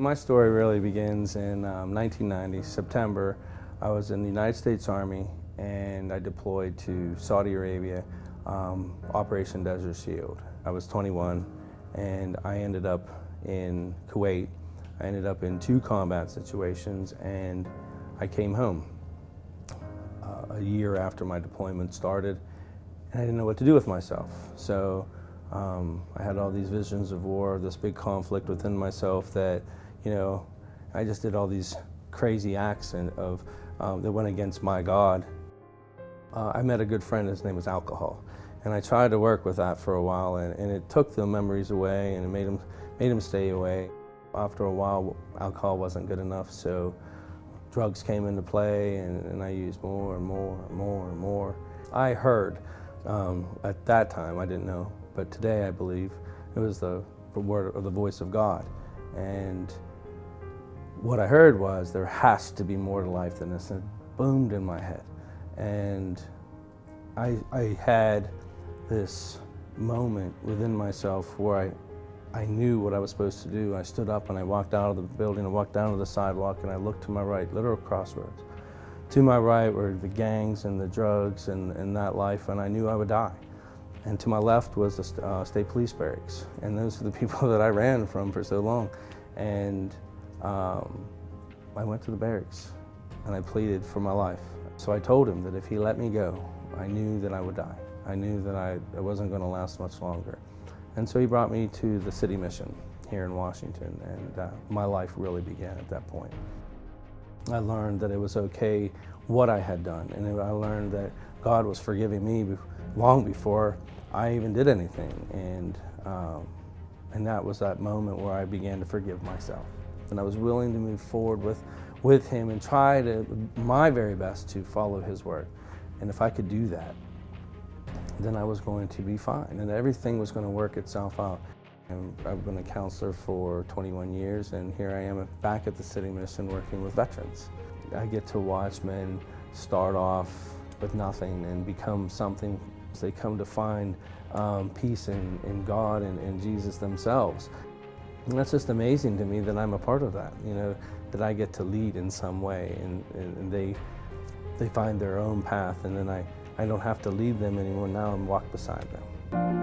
My story really begins in 1990, September. I was in the United States Army and I deployed to Saudi Arabia, Operation Desert Shield. I was 21 and I ended up in Kuwait. I ended up in 2 combat situations and I came home a year after my deployment started, and I didn't know what to do with myself. So I had all these visions of war, this big conflict within myself that, I just did all these crazy acts that went against my God. I met a good friend, his name was alcohol, and I tried to work with that for a while, and it took the memories away and it made him stay away. After a while, alcohol wasn't good enough, so drugs came into play, and I used more and more and more and more. I heard, at that time, I didn't know, but today I believe it was the word or the voice of God. And what I heard was, there has to be more to life than this, and it boomed in my head. And I had this moment within myself where I knew what I was supposed to do. I stood up and I walked out of the building, I walked down to the sidewalk, and I looked to my right, literal crossroads. To my right were the gangs and the drugs and that life, and I knew I would die. And to my left was the state police barracks, and those are the people that I ran from for so long. And I went to the barracks and I pleaded for my life. So I told him that if he let me go, I knew that I would die. I knew that I wasn't going to last much longer. And so he brought me to the city mission here in Washington, and my life really began at that point. I learned that it was okay what I had done, and I learned that God was forgiving me long before I even did anything, and that was that moment where I began to forgive myself. And I was willing to move forward with him and try my very best to follow his word. And if I could do that, then I was going to be fine, and everything was going to work itself out. And I've been a counselor for 21 years, and here I am back at the city mission working with veterans. I get to watch men start off with nothing and become something. They come to find peace in God and in Jesus themselves. And that's just amazing to me that I'm a part of that, that I get to lead in some way, and they find their own path, and then I don't have to lead them anymore. Now I'm walk beside them.